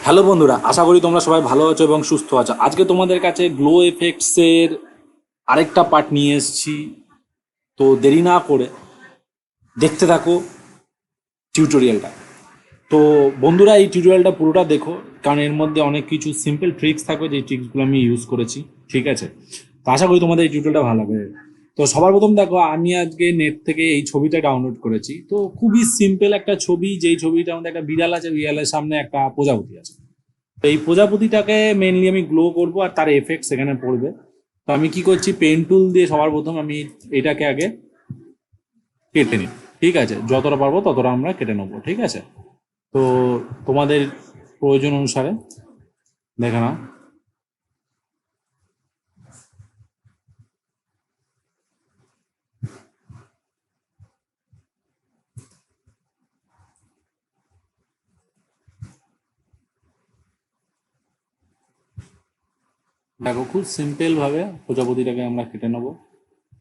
Hello বন্ধুরা, আশা করি তোমরা সবাই ভালো আছো এবং সুস্থ আছো। আজকে তোমাদের কাছে গ্লো এফেক্টসের আরেকটা পার্ট নিয়ে এসেছি। তো দেরি না করে দেখতে থাকো টিউটোরিয়ালটা। তো বন্ধুরা, এই টিউটোরিয়ালটা পুরোটা দেখো, কারণ এর মধ্যে অনেক কিছু সিম্পল ট্রিক্স থাকবে, যে ট্রিক্সগুলো আমি ইউজ করেছি। ঠিক আছে, তো আশা করি তোমাদের এই টিউটোরিয়ালটা ভালো লাগবে। তো সবার প্রথম দেখো, আমি আজকে নেট থেকে এই ছবিটা ডাউনলোড করেছি। তো খুবই সিম্পল একটা ছবি, যেই ছবিটার মধ্যে একটা বিড়াল আছে, বিড়ালের সামনে একটা প্রজাপতি আছে। তো এই প্রজাপতিটাকে মেনলি আমি গ্লো করব, আর তার এফেক্ট সেখানে পড়বে। তো আমি কি করছি, পেন টুল দিয়ে সবার প্রথম আমি এটাকে আগে কেটে নিই। ঠিক আছে, যতটা পারবো ততটা আমরা কেটে নেবো। ঠিক আছে, তো তোমাদের প্রয়োজন অনুসারে দেখে নাও। দেখো, খুব সিম্পল ভাবে প্রজাপতিটাকে আমরা কেটে নেবো।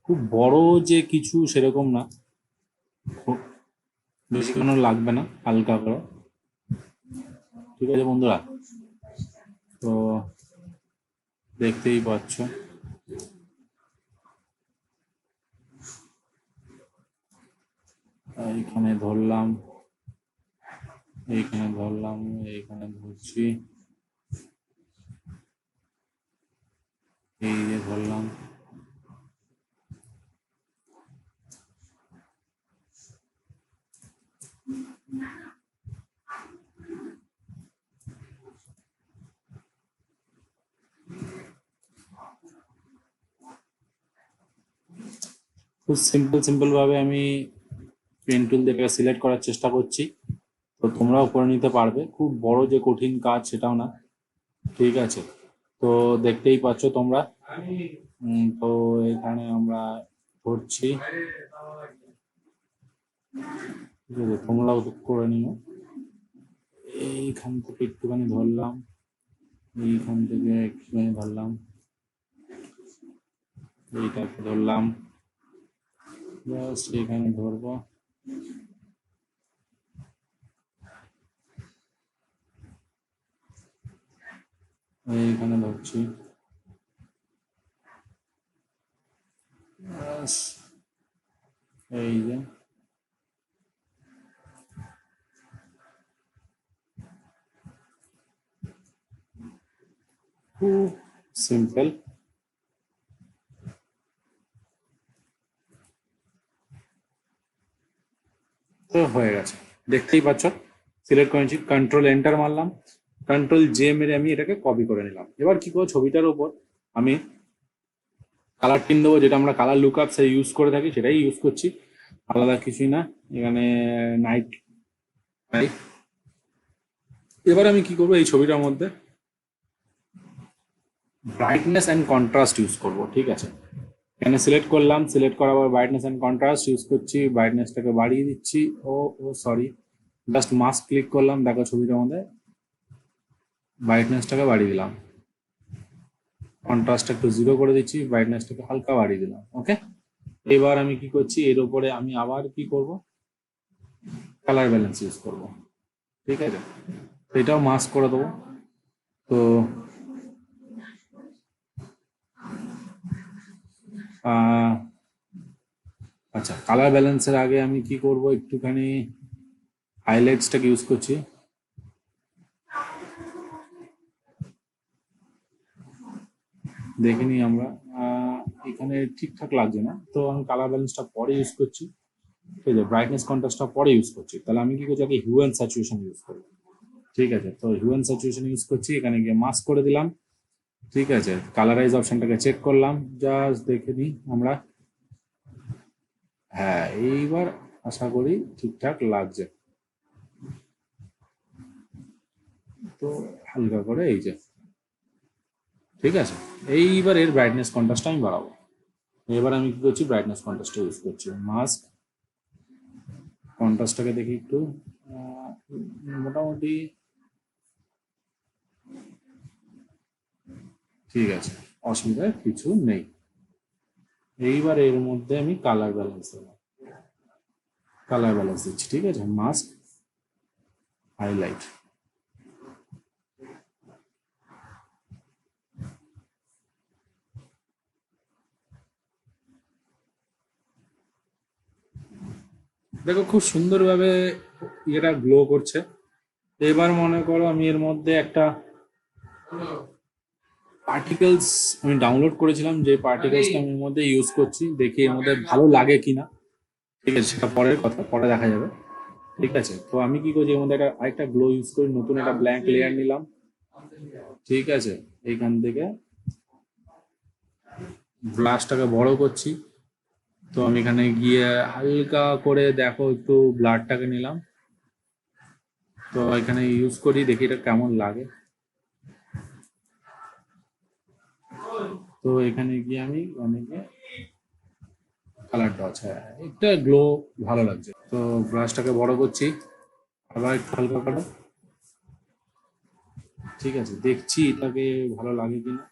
খুব বড় যে কিছু সেরকম না, খুব বেশিক্ষণ লাগবে না, হালকা করে। ঠিক আছে বন্ধুরা, তো দেখতেই পাচ্ছ এইখানে ধরলাম, এইখানে ধরলাম, এইখানে ধরছি, এই যে ধরলাম। খুব সিম্পল সিম্পল ভাবে আমি পেন টুল দিয়ে সিলেক্ট করার চেষ্টা করছি। তো তোমরাও করে নিতে পারবে, খুব বড় যে কঠিন কাজ সেটাও না। ঠিক আছে, তো দেখতেই পাচ্ছ তোমরা। তো এখানে আমরা ধরছি, ঠিক আছে, তোমরাও তো করে নিও। এইখান থেকে একটুখানি ধরলাম, এইখান থেকে একটুখানি ধরলাম, এইটাকে ধরলাম, জাস্ট এখানে ধরবো। এইখানে ধরছি, ব্যাস, এই যে। খুব সিম্পল। তো হয়ে গেছে, দেখতেই পাচ্ছ। সিলেক্ট করেছি, কন্ট্রোল এন্টার মারলাম, কন্ট্রোল জে মেরে আমি এটাকে কপি করে নিলাম। এবার কি করবো, ছবিটার উপর আমি কালার টিন দেবো, যেটা আমরা কালার লুক আপ ইউজ করে থাকি, সেটাই ইউজ করছি, আলাদা কিছুই না। এখানে নাইট নাইট। এবার আমি কি করবো, এই ছবিটার মধ্যে ব্রাইটনেস অ্যান্ড কন্ট্রাস্ট ইউজ করব। ঠিক আছে, এখানে সিলেক্ট করলাম, সিলেক্ট করার পর ব্রাইটনেস অ্যান্ড কন্ট্রাস্ট ইউজ করছি, ব্রাইটনেসটাকে বাড়িয়ে দিচ্ছি। ও ও সরি, জাস্ট মাস্ক ক্লিক করলাম, দেখো ছবিটার মধ্যে ব্রাইটনেসটাকে বাড়িয়ে দিলাম, কন্ট্রাস্টটা একটু জিরো করে দিচ্ছি, ব্রাইটনেসটাকে হালকা বাড়িয়ে দিলাম। ওকে, এবার আমি কি করছি, এর উপরে আমি আবার কি করব, কালার ব্যালেন্স ইউজ করব। ঠিক আছে, তো এটাও মাস্ক করে দেবো। তো আচ্ছা, কালার ব্যালেন্সের আগে আমি কি করব, একটুখানি হাইলাইটসটাকে ইউজ করছি। দেখে নিই আমরা, এখানে ঠিকঠাক লাগছে না, তো আমি কালার ব্যালেন্সটা পরে ইউজ করছি। ঠিক আছে, ব্রাইটনেস কন্ট্রাস্টটা পরে ইউজ করছি। তাহলে আমি কি করছি, আগে হিউ অ্যান্ড স্যাচুরেশন ইউজ করবো। ঠিক আছে, তো হিউ অ্যান্ড স্যাচুরেশন ইউজ করছি, এখানে গিয়ে মাস্ক করে দিলাম। ঠিক আছে, কালারাইজ অপশনটাকে চেক করলাম, জাস্ট দেখে নিই আমরা। হ্যাঁ, এইবার আশা করি ঠিকঠাক লাগছে। তো হালকা করে এই যে, ঠিক আছে, এইবার এর ব্রাইটনেস কন্ট্রাস্টটা আমি বাড়াবো। এবার আমি কি করছি, ব্রাইটনেস কন্ট্রাস্টটা ইউজ করছি, মাস্ক কন্ট্রাস্টটাকে দেখি একটু, মোটামুটি ঠিক আছে, অসুবিধা কিছু নেই। এইবার এর মধ্যে আমি কালার ব্যালেন্স দেবো, কালার ব্যালেন্স দিচ্ছি। ঠিক আছে, মাস্ক হাইলাইট, দেখো খুব সুন্দরভাবে এটা গ্লো করছে। এবার মনে করো আমি এর মধ্যে একটা পার্টিকেলস আমি ডাউনলোড করেছিলাম, যে পার্টিকেলসটা আমি এর মধ্যে ইউজ করছি, দেখি এর মধ্যে ভালো লাগে কিনা। ঠিক আছে, সেটা পরের কথা, পরে দেখা যাবে। ঠিক আছে, তো আমি কি করছি, এর মধ্যে একটা আরেকটা গ্লো ইউজ করি, নতুন একটা ব্ল্যাঙ্ক লেয়ার নিলাম। ঠিক আছে, এইখান থেকে ব্লাশটাকে বড় করছি। তো আমি এখানে গিয়ে হালকা করে দেখো একটু ব্লাডটাকে নিলাম, তো এখানে ইউজ করি, দেখি এটা কেমন লাগে। তো এখানে গিয়ে আমি অনেকে কালারটা আছে, একটা গ্লো ভালো লাগছে। তো ব্রাশটাকে বড় করছি, আবার একটু হালকা করে। ঠিক আছে, দেখছি এটাকে ভালো লাগে কিনা।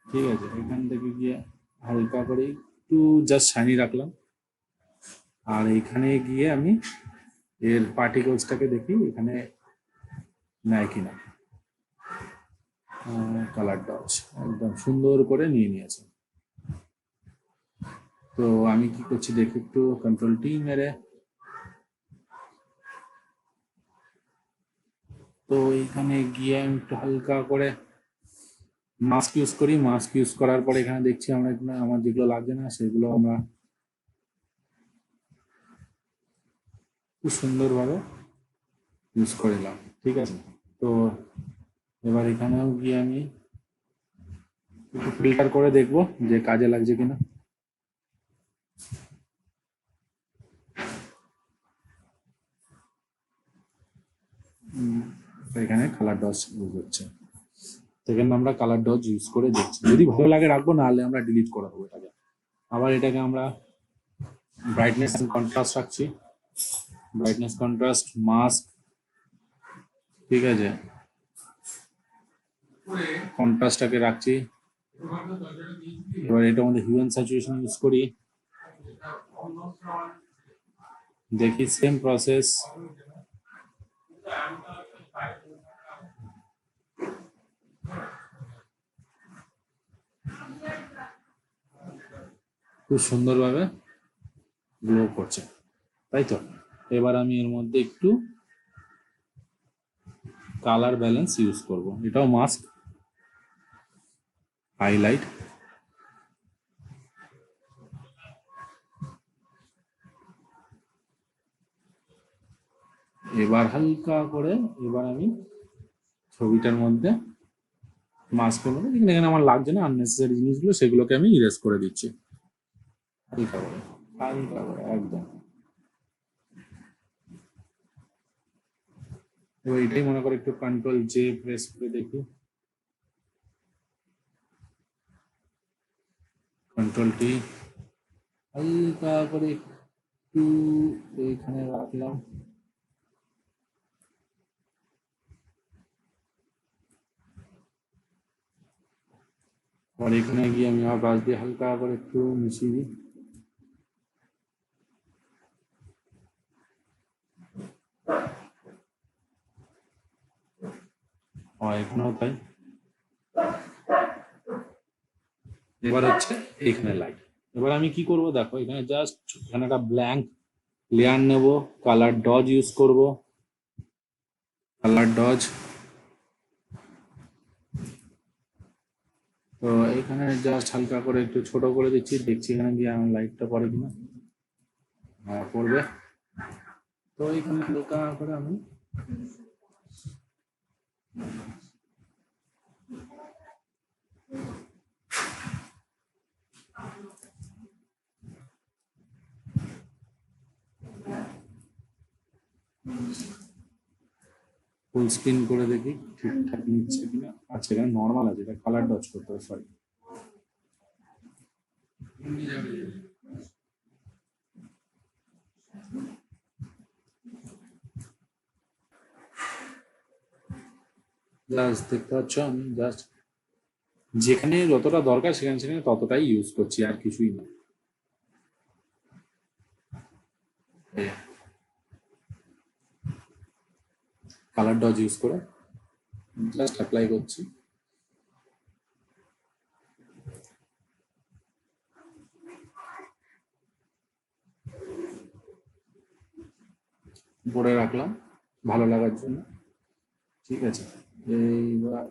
ঠিক আছে, এখান থেকে গিয়ে হালকা করে একটু জাস্ট শাইনি রাখলাম। আর এখানে গিয়ে আমি এর পার্টিকলসটাকে দেখি এখানে নেয় কিনা। কালার ডজ একদম সুন্দর করে নিয়ে নিয়েছে। তো আমি কি করছি দেখি, একটু কন্ট্রোল টি মেরে, তো এইখানে গিয়ে আমি একটু হালকা করে মাস্ক ইউজ করি। মাস্ক ইউজ করার পরে এখানে দেখছি আমরা এখানে আমার যেগুলো লাগছে না সেগুলো আমরা খুব সুন্দরভাবে ইউজ করে নিলাম। ঠিক আছে, তো এবার এখানেও গিয়ে আমি একটু ফিল্টার করে দেখবো যে কাজে লাগছে কিনা। তো এখানে কালার ডজ ইউজ হচ্ছে, সেখানে আমরা কালার ডজ ইউজ করে দেখছি, যদি ভালো লাগে রাখবো, নাহলে আমরা ডিলিট করে দেবো এটাকে। আবার এটাকে আমরা ব্রাইটনেস এন্ড কন্ট্রাস্ট রাখছি, ব্রাইটনেস কন্ট্রাস্ট মাস্ক। ঠিক আছে, কন্ট্রাস্টটাকে রাখছি। এবার এটা আমাদের হিউ অ্যান্ড স্যাচুরেশন ইউজ করি, দেখি সেম প্রসেস। খুব সুন্দরভাবে গ্লো করছে, তাই তো। এবার আমি এর মধ্যে একটু কালার ব্যালেন্স ইউজ করব, এটাও মাস্ক, হাইলাইট। এবার হালকা করে এবার আমি ছবিটার মধ্যে মাস্কের মধ্যে যেখানে এখানে আমার লাগছে না আননেসেসারি জিনিসগুলো, সেগুলোকে আমি ইরেজ করে দিচ্ছি হালকা করে, হালকা করে একদম। এবার এটাই মনে করে একটু কন্ট্রোল জে প্রেস করে দেখি, কন্ট্রোল টি, হালকা করে একটু এইখানে রাখলাম। আর এখানে গিয়ে আমি আমার ব্রাশ দিয়ে হালকা করে একটু মিশিয়ে দিই। এখানেও তাই। এবার হচ্ছে এইখানে লাইট। এবার আমি কি করব দেখো, এখানে জাস্ট এখানে একটা ব্ল্যাঙ্ক লেয়ার নেব, কালার ডজ ইউজ করব, কালার ডজ। তো এখানে জাস্ট হালকা করে একটু ছোট করে দিচ্ছি, দেখছি এখানে গিয়ে আমার লাইটটা পড়ে কিনা। হ্যাঁ, পড়বে। তো এখানে হালকা করে আমি ফুল স্ক্রিন করে দেখি ঠিকঠাক নিচ্ছে কিনা। আচ্ছা, এখানে নর্মাল আছে, এটা কালার ডজ করতে হবে, সরি। জাস্ট দেখতে পাচ্ছ আমি জাস্ট যেখানে যতটা দরকার সেখানে সেখানে ততটাই ইউজ করছি, আর কিছুই না। কালার ডজ ইউজ করে জাস্ট অ্যাপ্লাই করছি। উপরে রাখলাম ভালো লাগার জন্য। ঠিক আছে, এইবার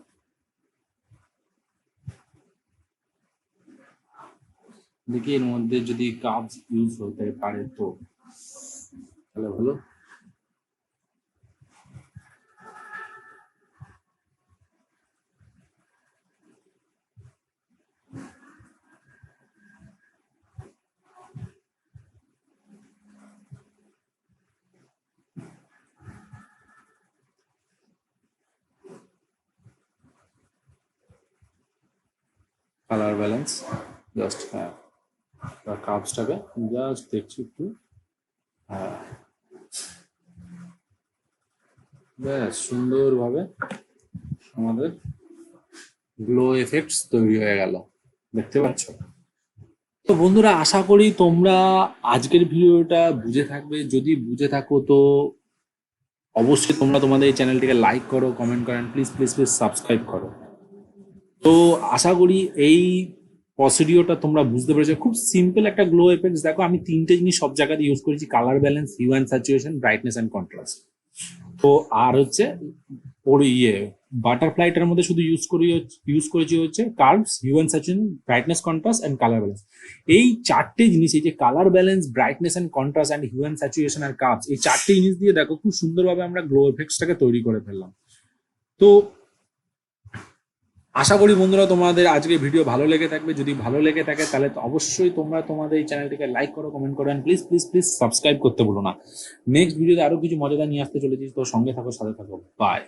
দেখি এর মধ্যে যদি কাজ ইউজ হতে পারে তো তাহলে ভালো। কালার ব্যালেন্স জাস্ট, হ্যাঁ, কাপসটাকে জাস্ট দেখছি একটু। হ্যাঁ, ব্যাস সুন্দরভাবে আমাদের গ্লো এফেক্টস তৈরি হয়ে গেল, দেখতে পাচ্ছ। তো বন্ধুরা, আশা করি তোমরা আজকের ভিডিওটা বুঝে থাকবে। যদি বুঝে থাকো তো অবশ্যই তোমরা তোমাদের এই চ্যানেলটিকে লাইক করো, কমেন্ট করো, প্লিজ প্লিজ প্লিজ সাবস্ক্রাইব করো। তো আশা করি এই প্রসিডিওরটা তোমরা বুঝতে পেরেছো। খুব সিম্পল একটা গ্লো এফেক্টস। দেখো আমি তিনটে জিনিস সব জায়গাতে ইউজ করেছি: colour balance, hue and saturation, brightness and contrast. তো আর হচ্ছে ওর বাটারফ্লাইটার মধ্যে শুধু ইউজ করেছি হচ্ছে curves, hue and saturation, brightness, contrast and colour balance. এই চারটে জিনিস, এই যে colour balance, brightness and contrast and hue and saturation আর কার্ভস, এই চারটে জিনিস দিয়ে দেখো খুব সুন্দরভাবে আমরা গ্লো এফেক্টসটাকে তৈরি করে ফেললাম। তো আশা করি বন্ধুরা তোমাদের আজকে ভিডিও ভালো লেগে থাকবে। যদি ভালো লেগে থাকে তাহলে তো অবশ্যই তোমরা তোমাদের এই চ্যানেলটিকে লাইক করো, কমেন্ট করো, প্লিজ প্লিজ প্লিজ সাবস্ক্রাইব করতে ভুলো না। নেক্সট ভিডিওতে আরো কিছু মজাদার নিয়ে আসতে চলেছি। তো সঙ্গে থাকো, সাথে থাকো, বাই।